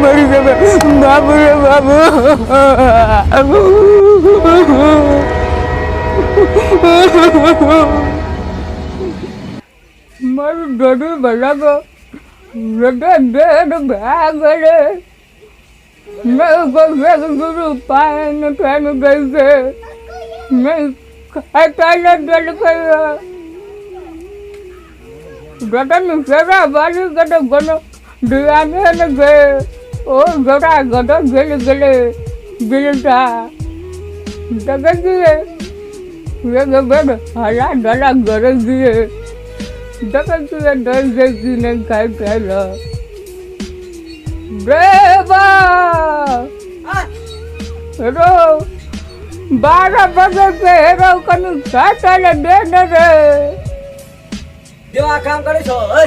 मरी जाबे बाबू रे बाबू मारू डोडू भला को रटा डेढ़ भाग रे मैं को गुरु पाए न ट्रेन गई से मैं खाना डल गया गटन सेरा वाली गट बनो दियाने न गए ओ गटा गट गले बिलटा दगन दिए ये गबन हला डला गरज दिए दगन दिए डल जैसी ने काय कहला ब्रेवा हेरो 12 बजे से हेरो कनु साटल दे न रे देवा काम करे छो ए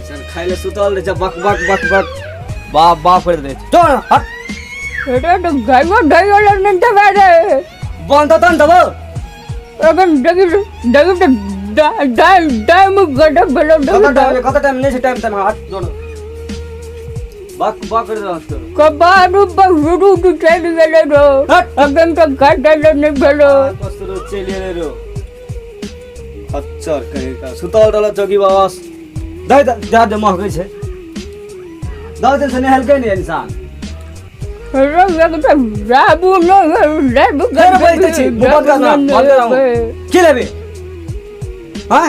सन खाइले सुतल रे बक बक बक बक बाप बाप कर दे चल हट एटा तो गायवा गायवा न दबारे बंद तन दबो अगन डगी टाइम गड बलो कत टाइम नहीं से टाइम तन हट दोनों बक बक कर दे कबारू बहुरू तू चल गेले रो अगन तो गडल न बलो पस्तरो चले रे अच्छा कहेगा सुतल डाला चौकी बास दाई जा दे महकै छे दाउ दिन से हल्के नहीं इंसान रो लगता राबू न लेब घर बैठे छी बहुत गाना मारते रहूं की लेबे हां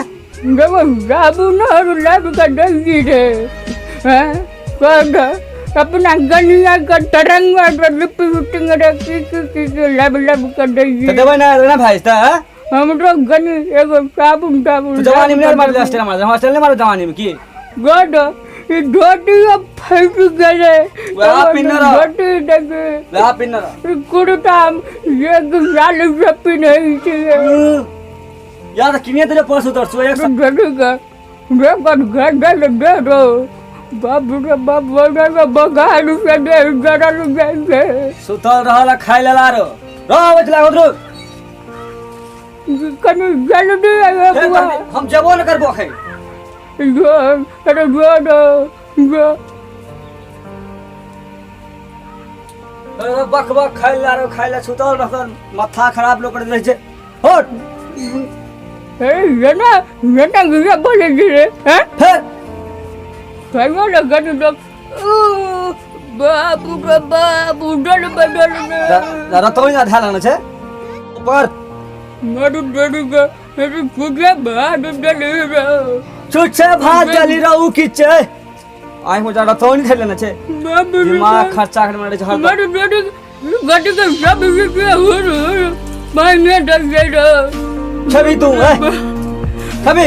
गब राबू न लेब का डंगी रे हैं कद अपना गनिया का तरंगा लिप शूटिंग रे की लेब का डंगी तो देबे ना भाई ता हमरो गनी एगो साबुन जवानी में मार हॉस्टल में मारो जवानी में की गड ई ढोटी अब फट गए वा पिनरा ढोटी देखे वा पिनरा कुड़ता ये गाल रपी नहीं थी यार किने तेरे परस उतर सो एक ढोटी का मैं घर दे दो बाबू रे बाप बोला बगालू से दे गड़लू गए सुतल रहला खाइ लेला रो बचला उधर कनु जल्दी आवे बुआ हम जबो न करबो खै अरे गो बक बक खाइला सुतल रहन माथा खराब लोग कर रहे छे हट ए येना गुया बोले रे हैं फिर खाइयो लगा तो बाबू रे बाबू डल बदल रतोई ना ध्यान छे ऊपर मारू डरूगा अरे फुगे भात डली रे छुछे भात जली रहू किचे आइ हो जा रतोई खेले ना छे बाबू दिमाग खर्चा कर मारे हर मारू डरू गट के सब के हो मांगे डल गए छवि तू है छवि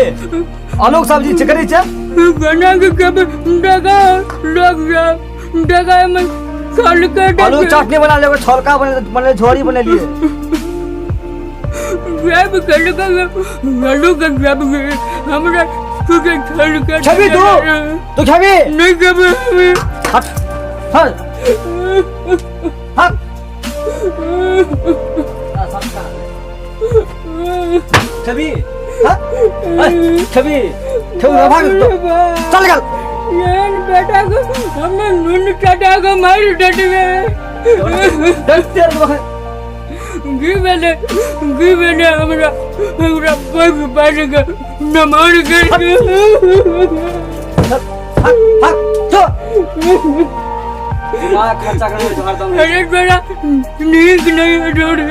अलोक सब्जी चिकनी छे बना के कब डगा में साल का आलू चटनी बना ले छोलका बने झोरी बने लिए ग्रैब कर लगा आलू का ग्रैब हमरा तुझे छोड़ के छवि तू छवि नहीं कब हट हट हट छवि छवि भाग चल गल यार बेटा को हमने नून चाटा को मार डटी में डरते गिवेले हमरा पग पाने का नमाज कर हट तो दिमाग खर्चा करने में हरदम अरे बेटा नीक नहीं जोड़े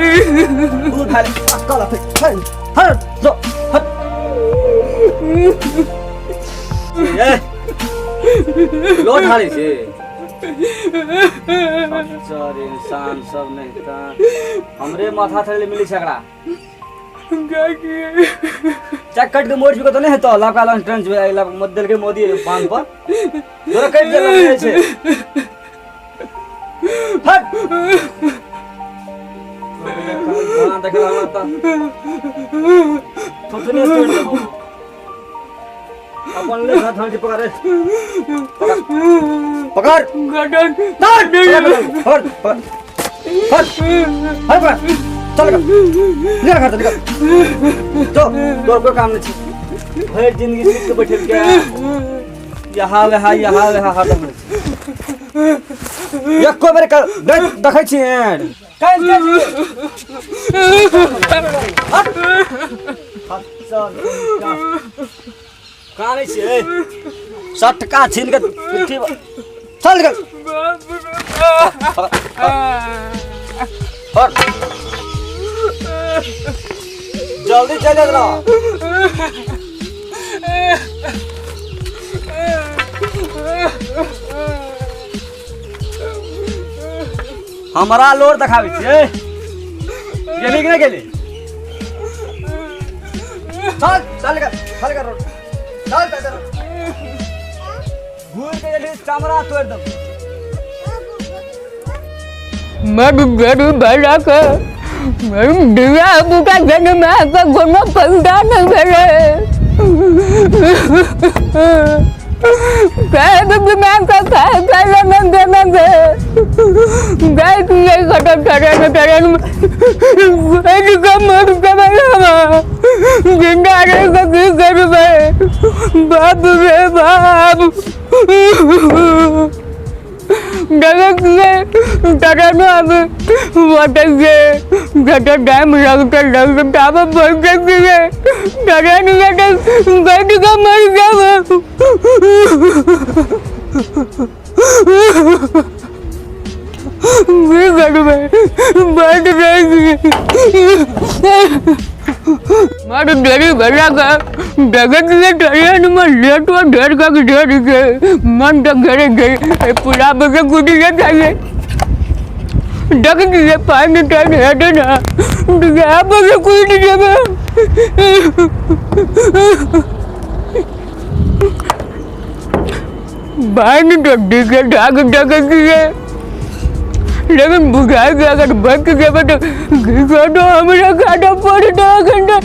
तू भाई अक्कल हट हट जो हट ये लोट हारी से सर इंसान सब नहीं था हमरे माथा थले मिली छकड़ा चक कट के मोड़ को तो नहीं है तो लाका लॉन्च ट्रेंच में आइला मद्दल के मोदी बांध पर तोरा कट दे लगे छे हट हां देखला मत तो तने स्टोर देबो अपन ले हाथ हाथ पकड़ पकड़ गडन हट हट हट चल निकल घर निकल तो तोर को काम नहीं भर जिंदगी सीट के बैठे के यहाँ हरदम एको बेर देखै छी काल कानै छी सटका छीन के पिठी चल गल जल्दी चले जरा हमारा लोर दिखावे छे गेली कि नहीं गेली चल चल कर रोड चल चल घूर के गेली चमड़ा तोड़ दम मर गरु बड़ा का मर दिया बुका जन में का गोनो पैदा न करे काय भी मैं का काय न देना दे गाय की ये खटा करे एक का मर का बना जिंदा रे का की कर बाप रे बाप डगले डरनो अब वाटगे गटर डैम लगता अब बोल के डरनो गटर बैठ का मर गया मैं घर में बैठ रही मारो डेरी भरा का जगत के ट्रेन में लेट और ढेर का ढेर के मन तक घरे गई पूरा बगे गुडी के चाहिए डग के पानी टन है ना गया बगे कुछ जगह बानी तो डिगे डाग डग के लेकिन बुझा के अगर बच के तो हमारा खाना पड़ता घंटा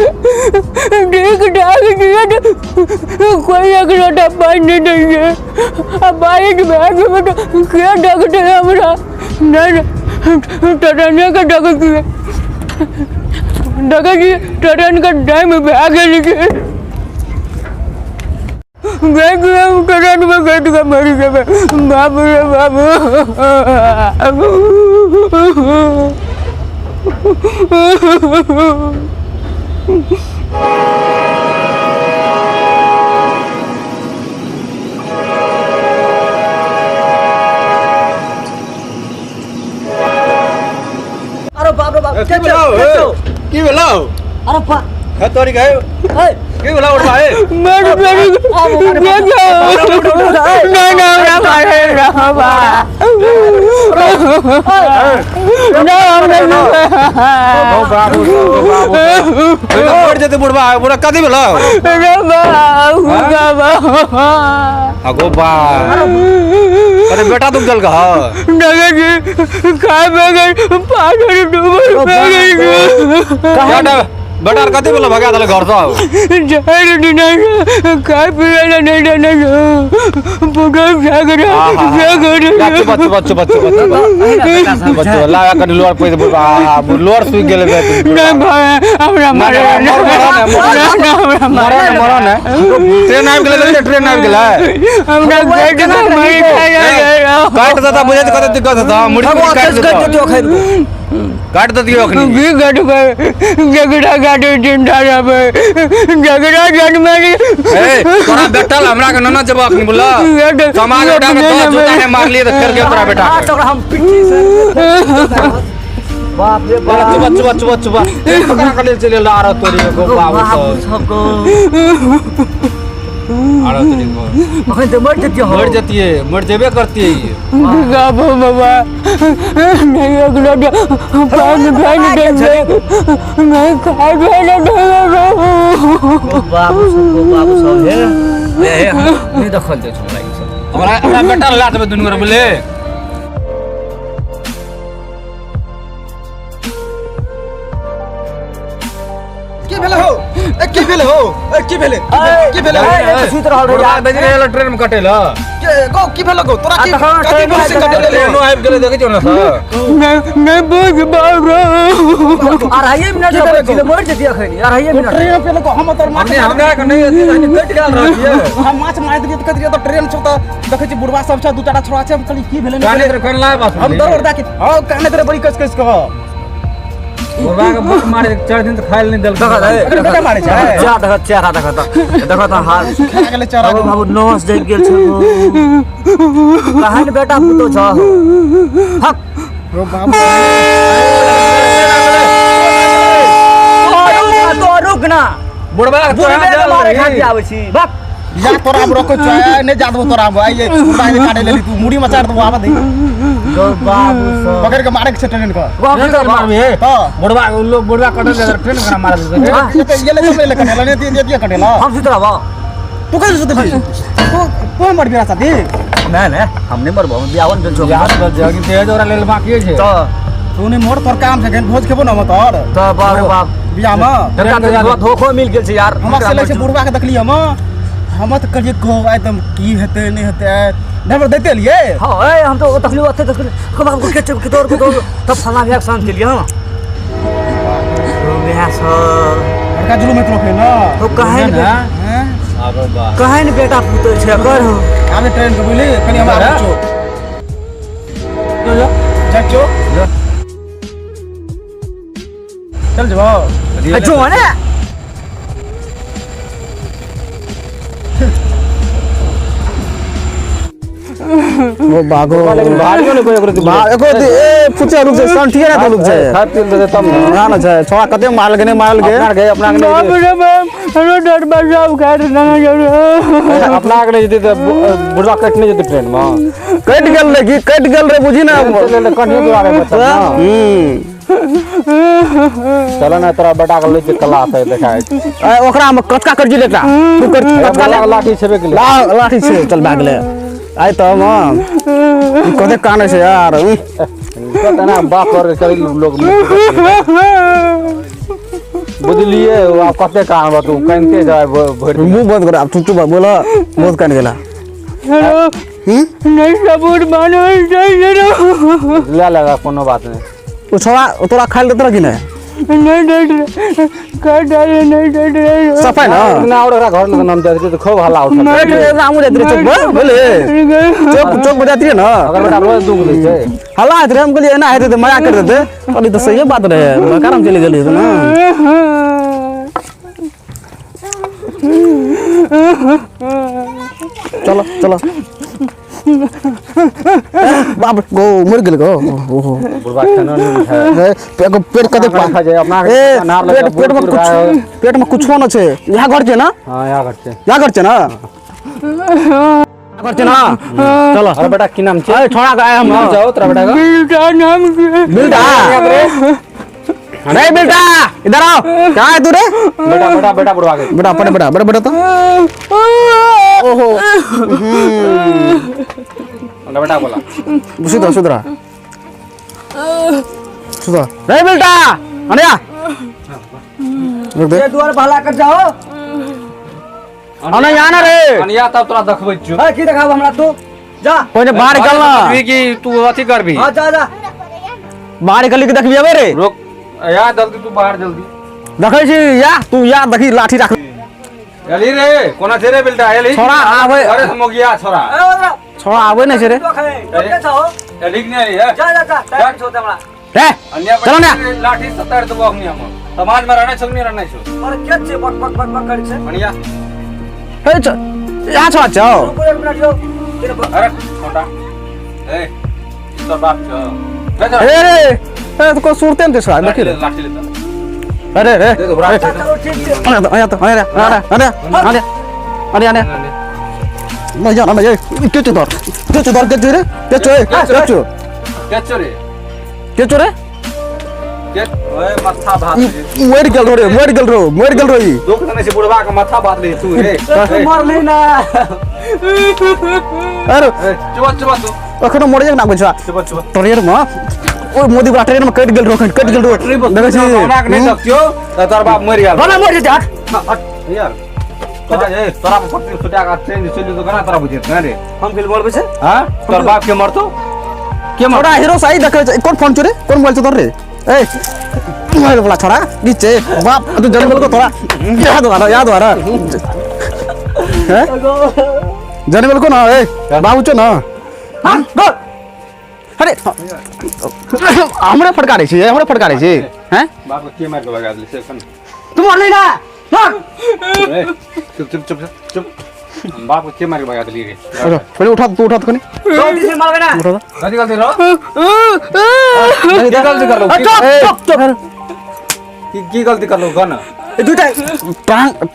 ठीक ठाक दिया तो कोई एक लोटा पानी नहीं है अब बाइक बैग में तो क्या डगते हैं हमारा नहीं ट्रेन का डगती है डगती ट्रेन का टाइम बैग लिखे बैग ट्रेन में बैठ कर मर गया बाबू रे बाबू अरे बाप रे बाप की भेलौ अरे बा खतोरी गए की भेलौ उठ भाई मर ना मारे रहबा ना बाबू पड़ जते बुढ़वा बुढ़ा कदी भेलौ अगो बा अरे बेटा तुम जल कहा खाए बगैर पानी डूबल बेटा कदी भेलौ भगा दले घर से जहर दिन खाए पिए नहीं देना बुढ़ा जागर बच्चो लागा कनी लोर पे लोर सुई गेले नहीं भाई हमरा मारे मरा ना ट्रेन आबि गेले ट्रेन आबि गेले हमरा पेट में मरी खाया काट देता बुझे कत दिक्कत था मुड़ी काट दियो अखनी भी गट पे जगड़ा गाड़ी जिंदा रहे जगड़ा जनमरी ए तोरा बेटा हमरा के नना जब अखनी बोला समाज उठा के तो जूता ने मार लिए तो कर के तोरा बेटा हम पिट्ठी से बाप रे बच्चो पकड़ा कर ले चले ला रहा तोरी को बाबू सबको आड़ा तोरी को अखन तो मर जती है मर जेबे करती है ये बाबू बाबा नहीं अगला पानी पानी दे नहीं खाए पहले बाबू सब है नहीं दखल दे छोड़ा ई सब हमरा बेटा लात में दुनु करे बोले की भेल हो ए की भेले हो ए की भेले की भेले सुत रहल रे बुढ़वा यार बेच रे ट्रेन में कटेला के गो की भेले गो तोरा की देखो, कथि ट्रेन से कटे ले ट्रेनो आबि गेलै देखै छौ ना सर नहीं बुझ पाऊंगा अढ़ाई मिनट की भेले से मोड़ देती अखनी अढ़ाई मिनट ट्रेन पे को हम तर माछ हमने के नहीं अथी कट गेल रहिए हम माछ मार दिए त कथि तो ट्रेन छ त देखै छी बुढ़वा सब छ दू टाटा छोरा छै हम कहली की भेले काने तर कोन लाय बस हम दौड़ दाके हां काने तेरे बड़ी कस कस कह बुढ़वा के बुक मारे 4 दिन तक खाइल नहीं देल अरे बेटा मारे छै जा देखो त हाल खा गेले चरा बाबू बाबू नौस जग गेल छ कहां बेटा पुतो छ हक रो बाप तो रुक ना बुढ़वा बुढ़वे मारे खाती आवे छी बक या तोरा हम रोको छ ने जादबो तोरा हम आइए बुढ़वा के काटे लेली तू मुड़ी मचार दो आवा दे गो बाबू सब पकड़ के मारे के ट्रेन को ट्रेन से मारबे हां बुढ़वा लोग बुढ़वा कटल दे ट्रेन करा मार दे ये ले सब ले कटेला ने दिए कटेला हम सुतरा बा तू कैसे सुते भाई तू मर बिरा साथी नहीं हम नहीं मरबो हम बियावन भेल छो याद बच जाओ कि तेज ओरा लेल बाकी छै तो तूने मोर तोर काम से भोज खेबो न तोर तो बाप रे बाप बिया में दरका धोखो मिल गेल छै यार हमरा से ले से बुढ़वा के देखली हम त कहिए गो एकदम की हेते नहीं हेते नंबर देते लिए हां ए हम तो तकलीफ होते बाप को के दौड़ तब फला भी शांत के लिए हां गया सर लड़का जुलूम में रोके ना तो कहे हैं अबे बा कहे न बेटा पुतो छै कर हो आवे ट्रेन के बोली कनी हम आ चो चो चल जाओ जो है ना वो भागो भारियो ने कोई एको ए पुछे रुक से सन ठीक है ना रुक से खात तेल दे तब ना ना छै छोड़ा कते मारल के नहीं मारल के अपना गए अपना बाप रे बाप हरो डर बजाव कर ना जरूर अपना के जते तो बुढ़वा कटने जते ट्रेन में कट गेल रे की कट गेल रे बुझी ना ले कन्हे दुआरे बता चलो ना तोरा बेटा के ले कला से देखाय ओकरा में कचका कर जी लेता तू कर कचका लाठी छेबे के लाठी से चल भाग ले आइ त हम कते काने से यार तो ना बाप और चल लोग बुझलिए आप कते काम बा तू कनते जाय भर मुंह बंद कर अब तू बोला बहुत कान गेला हेलो नहीं सबूत मानो ले लगा कोनो बात नहीं ओ छोड़ा तोरा खाइल देतरा कि नहीं नहीं कर डाले नहीं डाले सफाई ना ना और घर में नाम दे तो खूब हल्ला उठा रामू देत रे चुप बोले चुप बजाती है ना अगर बेटा रोज दूंग दे छै हल्ला है हम कहलिए ना है तो मजाक कर देते और तो सही बात रहे काम चली गेली तो ना चलो चलो बाप गो मर गेल गो ओहो बुढ़वा खाना नहीं है पेट कते खा जाए अपना नार लगा पेट में कुछ न छे यहाँ घर छे ना हां यहाँ करते यहाँ घर छे ना घर छे ना चलो अरे बेटा की नाम छै छोड़ा गए हम जाओ तेरा बेटा का बेटा नाम मिलता अरे बेटा इधर आओ क्या है तू रे बेटा बेटा बेटा बुढ़वा के बेटा अपने बेटा बड़ा बेटा तो ओहो अरे बेटा बोला सुधरा सुधरा सुधरा रे बेटा अनिया रुक दे ये द्वार भला कर जाओ अने यहाँ ना रे अनिया तब तोरा देखबै छु है की देखाब हमरा तू जा कोई बाहर निकल ना कि तू अथी करबी हां जा जा बाहर निकल के देखबी अबे रे रुक या जल्दी तू बाहर जल्दी देखै छी या तू या देखी लाठी रख एली रे कोना छे रे बेटा एली छोड़ा आवे अरे मोगिया छोरा छोड़ा आवे नहीं छे रे ओके छो एली नहीं है जा जा जा टाइम छो हमरा रे अन्य चलो ना लाठी 70 दबो हम हम समाज में रहने छगनी रहने छो और के छे बक बक बक बक कर छे अनिया ए यहाँ छोड़ा छो रुको एक मिनट जो तेरे अरे छोटा ए तो बाप छो ए तो को सुरते न छा देखी रे लाठी लेता अरे रे दे दो बड़ा चलो ठीक छे आया तो अरे अरे अरे अरे मैं जाना मैं के चोर के रे के चो क्या चोरे के चोरे के ओए माथा भात मर गेल रो ई दुख देने से बुढ़वा का माथा बात ले तू रे मर ले ना अरे चुप चुप तू अखनो मर ना बुझा चुप चुप ट्रेन में ओ मोदी बा ट्रेन में कट गेल रो देखै छी हमरा के नहीं देखियो तोर बाप मर गेल मर जा हट यार तोरा ए तोरा को पट्टी छुटा का ट्रेन चली तो कना तोरा बुझे रे हम फिल्म बोल बे हां तोर बाप के मरतो के छोड़ा हीरो साई देख कौन फोन चोरे कौन मोबाइल चोर रे ए मोबाइल वाला छोड़ा नीचे बाप तू जन्म को थोड़ा याद आ रहा है जन्म को ना ए बाबू चो ना हां अरे हमरे फटकारे छी हैं बाप को के मार के भगा दे से तुम मार ले ना ए चुप चुप चुप चुप बाप को के मार के भगा दे रे अरे पहले उठा तू उठा तो नहीं जल्दी से मार ना उठा गलती गलती रो नहीं गलती कर लो चुप की गलती कर लो गन दुटा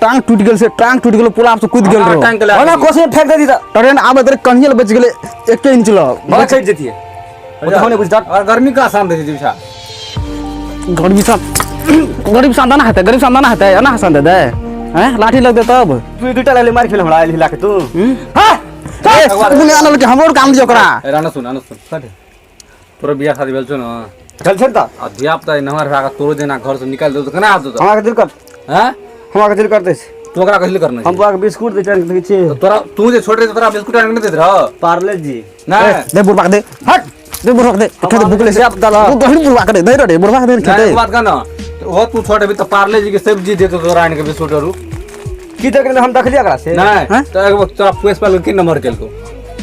टांग टूट गेल से टांग टूट गेल पूरा आपसे कूद गेल रो ओना कोसे फेंक दे दीदा ट्रेन आबे तेरे कन्हियल बच गेले 1 इंच लो बहुत सही जती है वो होने बुझ और गर्मी का आसान दे दिशा गरीब सांदा ना है गरीब सांदा ना है ना हसन दे हैं लाठी लग दे तब तू दुटा ले मार खेल हमरा हिला के तू हां ए दुनिया आनल के हमरो काम दियो करा राना सुन सट तोरा बियाह शादी भेल छ न चल छन ता अध्यापता नहर भागा तोरो देना घर से निकाल दे तो कना आतो हमरा के दिल कर हैं हमरा के दिल कर दे तू ओकरा कहली करना हम बाग बिस्कुट दे चल छे तोरा तू जे छोड़ दे तोरा बिस्कुट आने दे रह पार्ले जी ना दे बुरबा दे हट दे बुरबा दे खेते बुकले से आप डाला तू गहरी बुरबा करे दे रे बुरबा दे खेते बात का ना वो तू छोड़े भी तो पार्ले जी के सब्जी दे तो तोरा आने के बिस्कुट रू की देख ले हम देखलिया एकरा से ना तो एक वक्त तोरा पुलिस वाले के नंबर केल को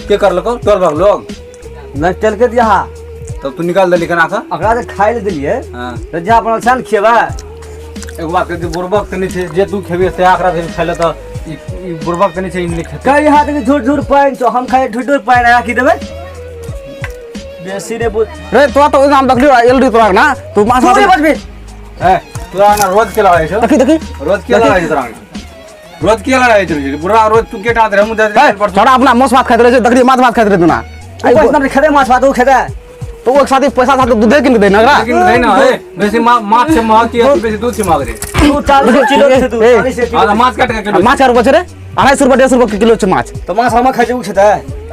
के कर लको तोर भाग लोग ना चल के दिया तब तू निकाल देली कना था अकरा से खाइ ले देलिए हां तो जा अपन छान खेबा एक बात के बुरबक तनी छे जे तू खेबे से आकरा से खाले तो ई बुरबक तनी छे इनले खेते कई हाथ के झूठ झूठ पाइन तो हम खाए झूठ झूठ पाइन राखी देबे बेसी रे रे तो नाम दखली एलडी तोरा ना तू मास मास बचबे ए तोरा ना रोज के लगाइ छ देखी रोज के लगाइ तोरा रोज के लगाइ छ बुरा रोज तू के टात रे हम दे छोड़ा अपना मास भात खाते रहे दखली मास भात खाते रहे तू ना आई पैसा खेदे मास भात खेदा तो वो एक साथी पैसा साथ दूध किन दे ना लेकिन नहीं ना ए बेसी माछ से मां की बेसी दूध से मांग रे तू 40 किलो से तू 40 किलो माछ काट के किलो माछ 4 रुपया रे 250 रुपया 150 रुपया किलो छ माछ तो माछ हम खाइ छै उ खेता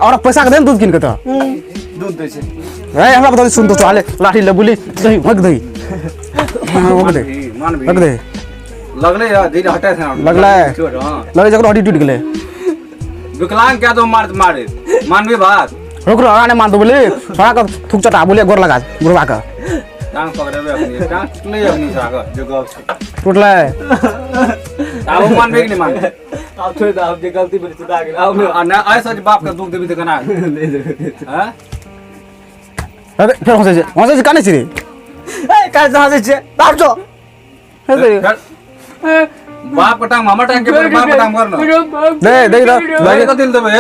और पैसा के दे दूध किन के तो दूध दे छै ए हमरा बता सुन तो चले लाठी ले बुली दही भग दही भग दे मान भी भग दे लगले यार धीरे हटे से लगले लगे जकरो हड्डी टूट गेले विकलांग क्या तो मारे मानवी बात रुक रो आने मान दो बोले थोड़ा का थुक चटा बोले गोर लगा बुरवा का टांग पकड़े अपनी टांग टूटले अपनी सागा जो गप टूटले अब मान भी नहीं मान अब छोड़ दे अब जे गलती बड़ी सुधा गेल अब ना ऐसा बाप का दुख देबी त कना हां अरे फिर हंसे काने छी रे ए का हंसे छे बाप जो बाप का टांग मामा टांग के बाप का टांग मारना दे लगे तो दिल देबे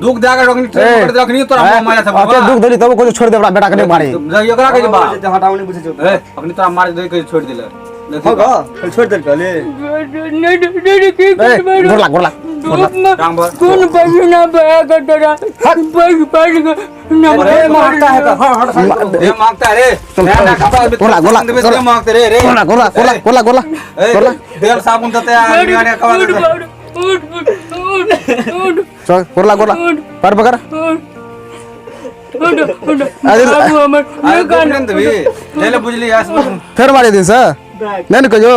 दुख जागा रखनी ट्रेन पकड़ रखनी तोरा माया सब ओके दुख देली तब को छोड़ दे बड़ा बेटा के मारे जय एकरा के बा हटावनी बुझे छो ए अपनी तोरा मार दे के छोड़ दिले होगा छोड़ दे पहले गोरला टांग भर कौन पसीना बहेगा तेरा पग अरे मांगता है हट ये मांगता है रे गोला मांगते रे रे गोला देर साबुन देते हैं गाने कवा चल गोला पर पकड़ ले बुझली फिर मारे दिन सर नहीं कहो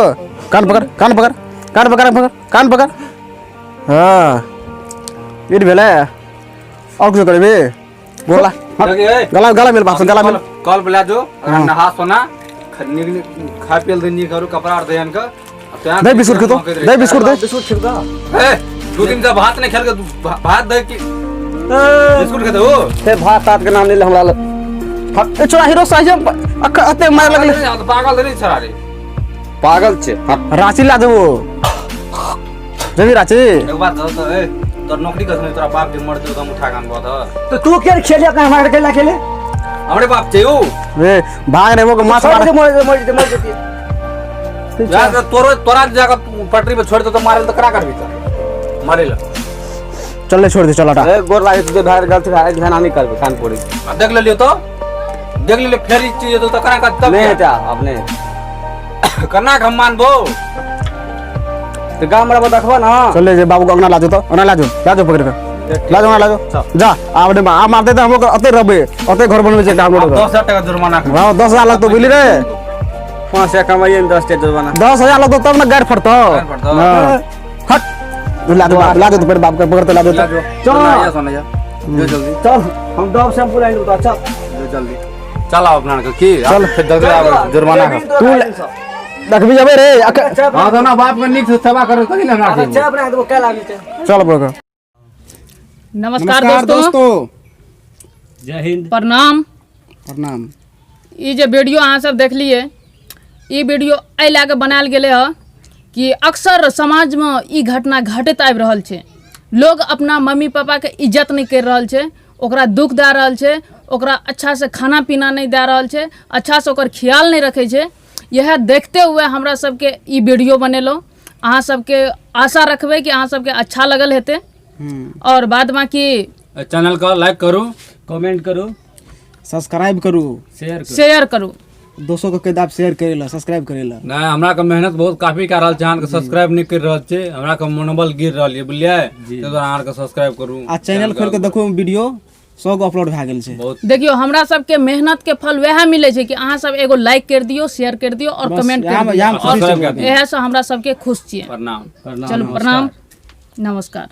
कान पकड़ हाँ ये भेले और कुछ करे गला मिल बाप गला मिल कॉल बुला जो नहा सोना खा पियल दिन करू कपड़ा और दयन का दे बिस्कुट के तो दे बिस्कुट खिलदा ए दो दिन से भात नहीं खेल के भात दे की बिस्कुट के दो ते भात तात के नाम ले हमरा ए छोरा हीरो साइज अते मार लगले पागल नहीं छरा रे पागल छे रांची ला देबो जभी रांची एक बात तो ए तोर नौकरी कर तोरा बाप के मर दे तो उठा कान बहुत तो तू क्या खेले अपना हमारे खेला खेले हमरे बाप छे ओ रे भाग रे वो को मास मर जाती यार तोरा जगह पटरी पे छोड़ दे तो मारे तो करा करबी तो मारे ला चल ले छोड़ दे चल हटा ए गोर लागे तुझे बाहर गलत है ध्यान नहीं करबे कान पड़ी देख ले लियो तो देख ले फेर चीज तो करा का तब नहीं हटा आपने करना हम मानबो तो गांव में देखबो ना चल ले जे बाबू को अंगना लाजो तो अंगना लाजो पकड़ के लाजो जा आवडे आ मार दे हम अते रबे अते घर बनवे जे डाउनलोड 10,000 टका जुर्माना हां 10,000 लग तो बिली रे 5 कमाइए 10 टे जुर्माना 10,000 लगतो तब ना गाड़ फटतो हट ला दे तो फिर बाप का पकड़ तो ला दे चल सोनैया जो जल्दी चल हम डॉब शैम्पू लाइन उतार चल जो जल्दी चल आओ अपना के की चल फिर जल्दी जुर्माना तू देखबी जाबे रे हां तो ना बाप के निक से सेवा करे कथि ले हमरा अच्छा अपना तो क्या लागे छे चल बगा नमस्कार दोस्तों जय हिंद प्रणाम प्रणाम ई जे वीडियो अहाँ सब देख लिए ई वीडियो एहि लए के बनायल गेलै है कि अक्सर समाज में ई घटना घटित आबि रहल छै लोग अपना मम्मी पापा के इज्जत नहीं कर रहल छै ओकरा दुख दे रहल छै ओकरा अच्छा से खाना पीना नहीं दे रहल छै अच्छा से ओकर ख्याल नहीं रखे छै यह देखते हुए हमरा सबके ई वीडियो बनेलो अहाँ सबके आशा रखबै कि अहाँ सबके अच्छा लगल हेतै और बाद बाकी चैनल को लाइक करू कमेंट करू सब्सक्राइब करू शेयर करू दोस्तों को किताब शेयर करेला सब्सक्राइब करेला नहीं हमरा के मेहनत बहुत काफी कर रहल छै अहाँ के सब्सक्राइब नहीं कर रहल छै हमरा के मनोबल गिर रहल है बुझलिए ताहि दुआरे अहाँ के सब्सक्राइब करू आ चैनल खोल के देखो वीडियो 100 गो अपलोड भए गेल छै देखियो हमरा सबके मेहनत के फल वह मिले छै कि अहाँ सब एगो लाइक कर दियो शेयर कर दियो और कमेंट कर दियो सब्सक्राइब कर दियो एहे से हमरा सबके खुश छियै प्रणाम चलो प्रणाम नमस्कार।